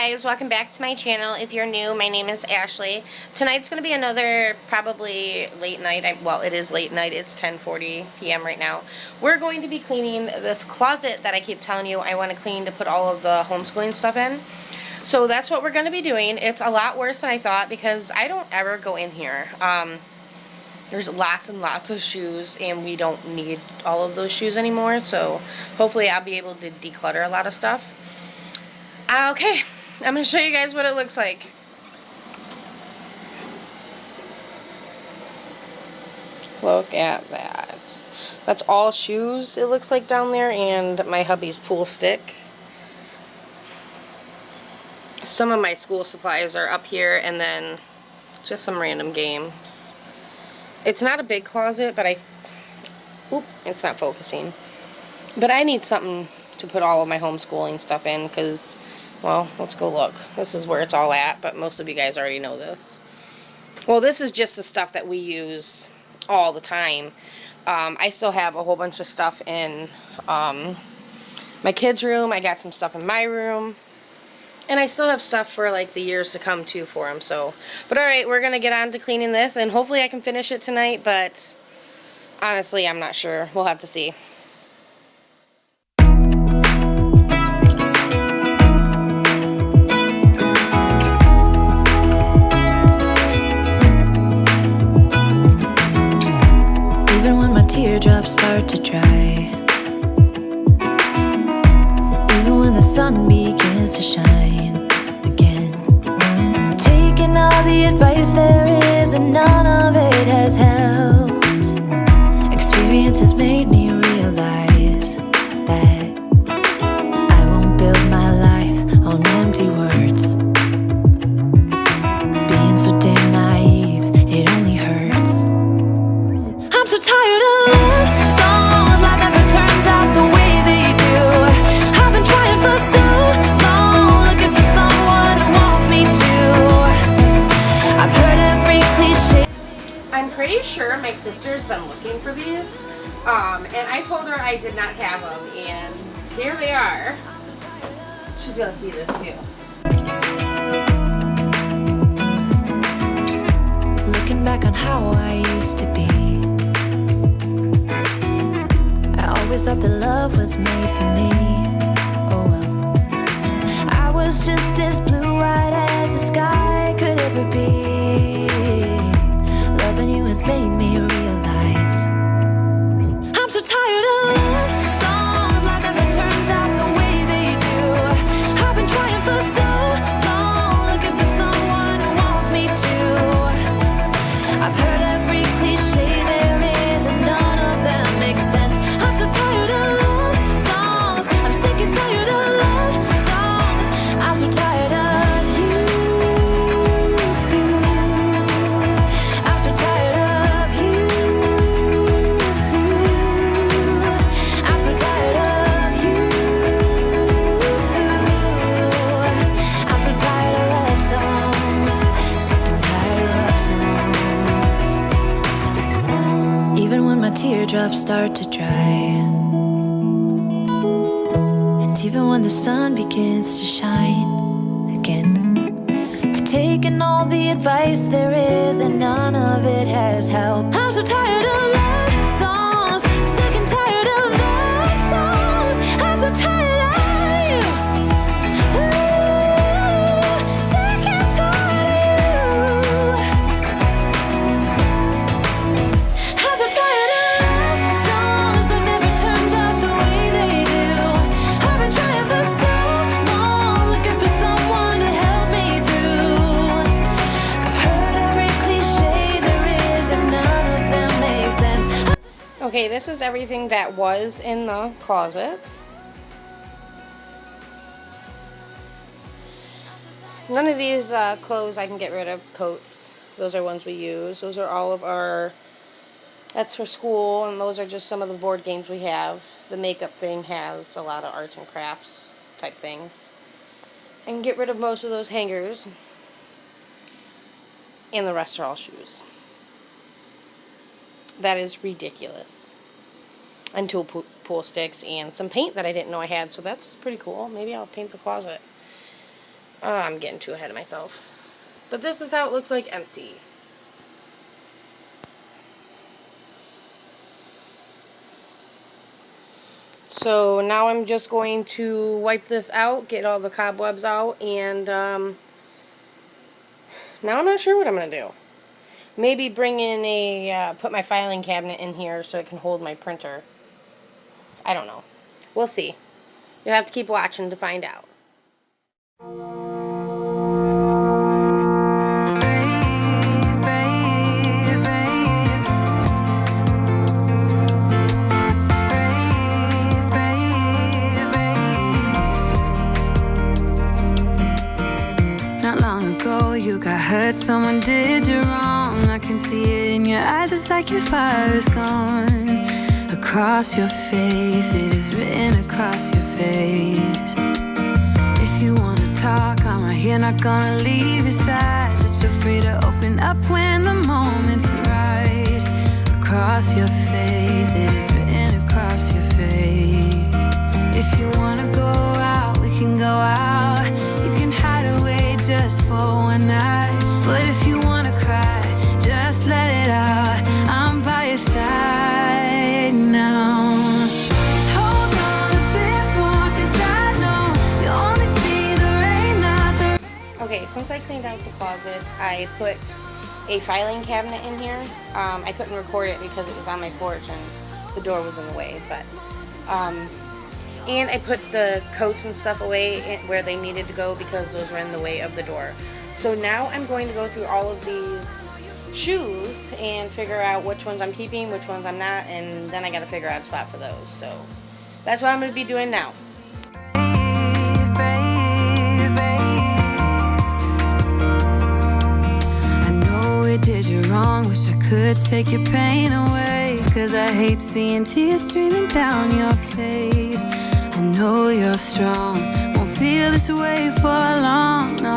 guys, welcome back to my channel. If you're new, my name is Ashley. Tonight's going to be another probably late night. Well, it is late night. It's 10:40 p.m. right now. We're going to be cleaning this closet that I keep telling you I want to clean to put all of the homeschooling stuff in. So that's what we're going to be doing. It's a lot worse than I thought because I don't ever go in here. There's lots and lots of shoes and we don't need all of those shoes anymore. So hopefully I'll be able to declutter a lot of stuff. Okay, I'm going to show you guys what it looks like. Look at that. That's all shoes it looks like down there, and my hubby's pool stick. Some of my school supplies are up here, and then just some random games. It's not a big closet, but it's not focusing. But I need something to put all of my homeschooling stuff in because, well, let's go look. This is where it's all at, but most of you guys already know this. Well, this is just the stuff that we use all the time. I still have a whole bunch of stuff in my kids' room. I got some stuff in my room. And I still have stuff for like the years to come too for them. So, but alright, we're going to get on to cleaning this, and hopefully I can finish it tonight, but honestly, I'm not sure. We'll have to see. Even when my teardrops start to dry, even when the sun begins to shine again, I'm taking all the advice there is and none of it has helped. Experience has made me realize that I won't build my life on empty words. Being so damn naive, it only hurts. I'm so tired of love songs, life never turns out the way they do. I've been trying for so long, looking for someone who wants me to. I've heard every cliche. I'm pretty sure my sister's been looking for these, and I told her I did not have them, and here they are. She's gonna see this too. Looking back on how I used to be, I always thought that love was made for me. Oh well, I was just as blue-eyed as the sky could ever be. Loving you has made me realize I'm so tired of love songs, life never turns out the way they do. I've been trying for so long, looking for someone who wants me to. I've heard every cliche there is and none of them make sense. I'm so tired of love songs, I'm sick and tired of love songs. I'm so tired of you. I'm so tired of you. I'm so tired of you. I'm so tired of love songs, sick and tired of love songs. Even when my teardrops start to dry, and even when the sun begins to shine again, I've taken all the advice there is and none of it has helped. I'm so tired of love songs, sick and tired of love songs. I'm so tired of you. Ooh, sick and tired of you. I'm so tired of love songs that never turns out the way they do. I've been trying for so long, looking for someone to help me through. I've heard every cliche there is and none of them make sense. Okay, this is everything that was in the closet. None of these clothes I can get rid of. Coats, those are ones we use. Those are all of our, that's for school, and those are just some of the board games we have. The makeup thing has a lot of arts and crafts type things. I can get rid of most of those hangers, and the rest are all shoes. That is ridiculous. And two pool sticks and some paint that I didn't know I had, so that's pretty cool. Maybe I'll paint the closet. Oh, I'm getting too ahead of myself. But this is how it looks like empty. So now I'm just going to wipe this out, get all the cobwebs out, and now I'm not sure what I'm going to do. Maybe bring in a, put my filing cabinet in here so it can hold my printer. I don't know. We'll see. You'll have to keep watching to find out. Not long ago you got hurt, someone did you wrong. I can see it in your eyes, it's like your fire is gone. Across your face, it is written across your face. If you wanna talk, I'm right here, not gonna leave your side. Just feel free to open up when the moment's right. Across your face, it is written across your face. If you wanna go out, we can go out. You can hide away just for one night. But if you wanna cry, just let it out. I'm by your side now. Just hold on a bit more, 'cause I know you only see the rain, not the rain. Okay, since I cleaned out the closet, I put a filing cabinet in here. I couldn't record it because it was on my porch and the door was in the way, but and I put the coats and stuff away where they needed to go because those were in the way of the door. So now I'm going to go through all of these shoes and figure out which ones I'm keeping, which ones I'm not, and then I got to figure out a spot for those. So that's what I'm going to be doing now. I know it did you wrong, wish I could take your pain away, 'cause I hate seeing tears streaming down your face. I know you're strong, won't feel this way for long, no.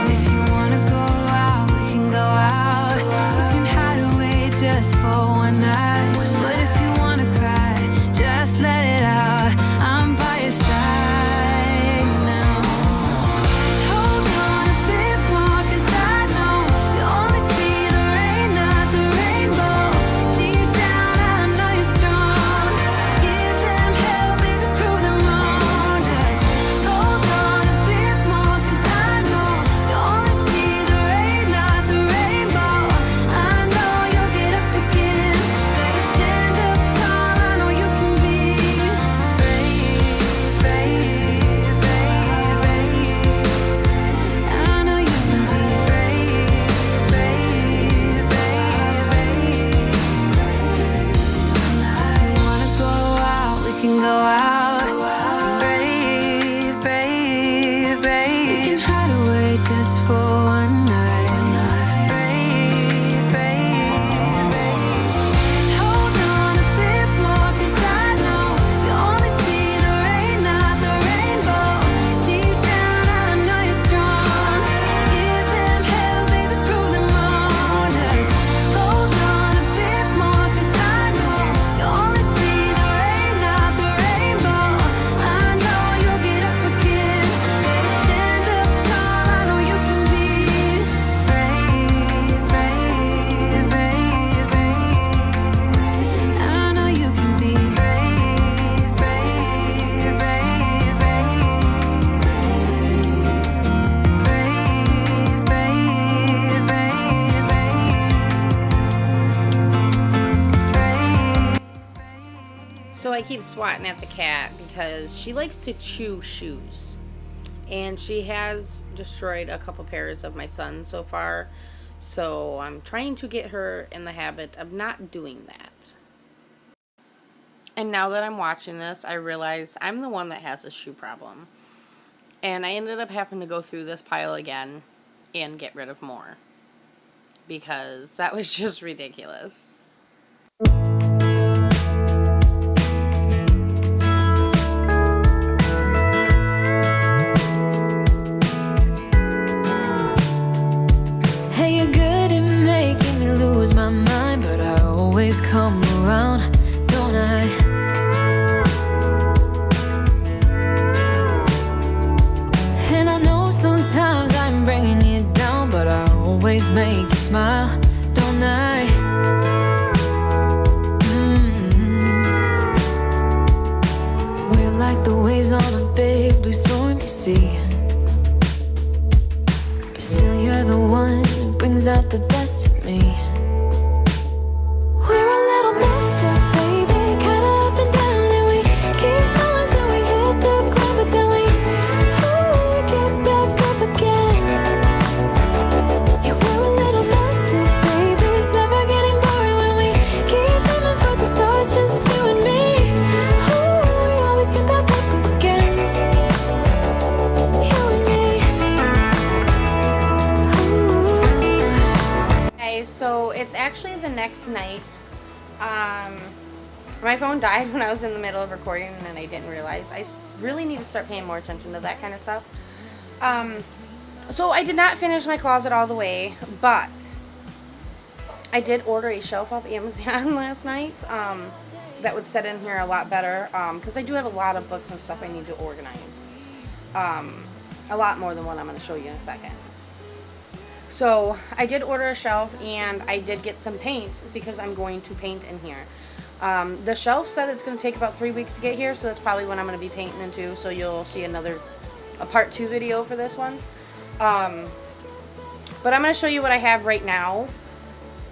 If you wanna go out, we can go out. You can hide away just for one night. But if you wanna cry, just let it out. I'm by your side now. Just hold on a bit more, 'cause I know you only see the rain, not the rainbow. Deep down, I know you're strong. Give them hell, baby, prove them wrong. Just hold on a bit more, 'cause I know you only see the rain, not the rainbow. I know you'll get up again. Better stand up tall, I know you can be brave, brave, brave, brave. I know you can be brave, brave, brave, brave. If you wanna go out, we can go out. Brave, brave, brave. We can hide away just for one night. Brave, brave, brave. Just hold on a bit more, 'cause I know you only see the rain, not the rainbow. Deep down, I know you're strong. Give them hell, baby, prove them wrong. Just hold on a bit more, 'cause I know you only see the rain, not the rainbow. I know you'll get up again. Better stand up tall, I know you can be brave, brave, brave, brave. I know you can be brave, brave, brave, brave. Brave, brave, brave, brave. So I keep swatting at the cat because she likes to chew shoes. And she has destroyed a couple pairs of my son's so far. So I'm trying to get her in the habit of not doing that. And now that I'm watching this, I realize I'm the one that has a shoe problem. And I ended up having to go through this pile again and get rid of more. Because that was just ridiculous. Hey, you're good at making me lose my mind, but I always come around, don't I? And I know sometimes see. But still you're the one who brings out the best in me. We're a little messed up, baby, kinda up and down, and we keep falling till we hit the ground, but then we get back up again. Yeah, we're a little messed up, baby, it's never getting boring when we keep aiming for the stars, just you and me. We always get back up again, you and me. Okay, so it's actually the next night. My phone died when I was in the middle of recording, and then I didn't realize. I really need to start paying more attention to that kind of stuff. So I did not finish my closet all the way, but I did order a shelf off Amazon last night that would set in here a lot better, because I do have a lot of books and stuff I need to organize. A lot more than what I'm going to show you in a second. So I did order a shelf, and I did get some paint because I'm going to paint in here. The shelf said it's going to take about 3 weeks to get here, so that's probably when I'm going to be painting into, so you'll see a part 2 video for this one. But I'm going to show you what I have right now.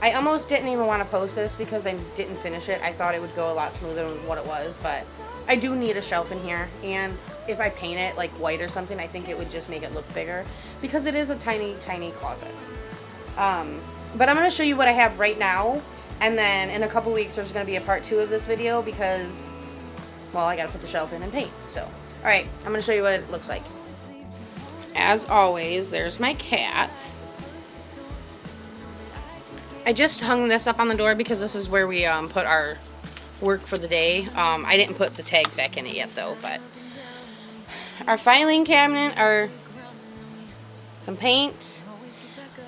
I almost didn't even want to post this because I didn't finish it. I thought it would go a lot smoother than what it was, but I do need a shelf in here, and if I paint it like white or something, I think it would just make it look bigger because it is a tiny, tiny closet. But I'm going to show you what I have right now, and then in a couple weeks there's going to be a part 2 of this video because, well, I got to put the shelf in and paint. So, alright, I'm going to show you what it looks like. As always, there's my cat. I just hung this up on the door because this is where we put our work for the day. I didn't put the tags back in it yet though, but our filing cabinet, some paint,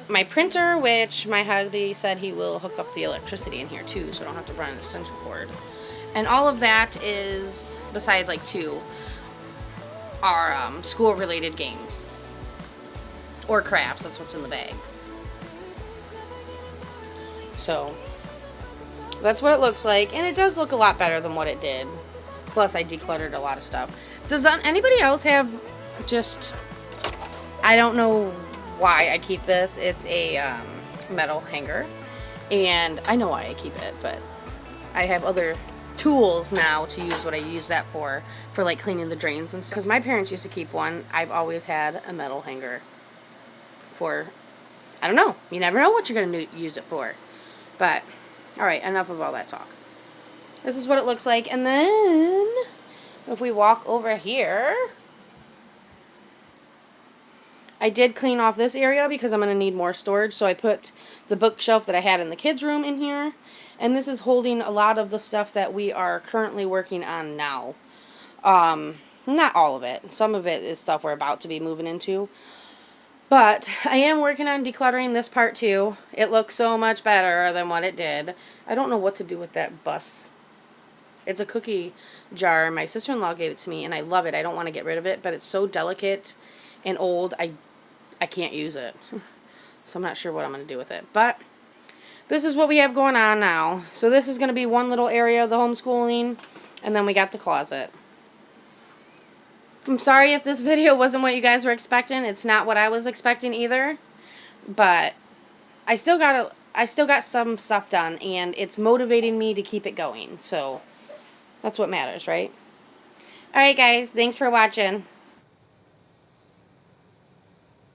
my printer, which my husband said he will hook up the electricity in here too, so I don't have to run an extension cord. And all of that is, besides like 2, are school related games or crafts. That's what's in the bags. So that's what it looks like, and it does look a lot better than what it did. Plus I decluttered a lot of stuff. Does anybody else have just, I don't know why I keep this. It's a metal hanger, and I know why I keep it, but I have other tools now to use what I use that for like cleaning the drains and stuff. Because my parents used to keep one. I've always had a metal hanger for, I don't know, you never know what you're going to use it for. But, alright, enough of all that talk. This is what it looks like, and then if we walk over here, I did clean off this area because I'm going to need more storage, so I put the bookshelf that I had in the kids' room in here, and this is holding a lot of the stuff that we are currently working on now. Not all of it. Some of it is stuff we're about to be moving into. But I am working on decluttering this part too. It looks so much better than what it did. I don't know what to do with that bus. It's a cookie jar. My sister-in-law gave it to me, and I love it. I don't want to get rid of it, but it's so delicate and old, I can't use it. So I'm not sure what I'm going to do with it. But this is what we have going on now. So this is going to be one little area of the homeschooling, and then we got the closet. I'm sorry if this video wasn't what you guys were expecting. It's not what I was expecting either. But I still got some stuff done, and it's motivating me to keep it going. So that's what matters, right? Alright guys, thanks for watching.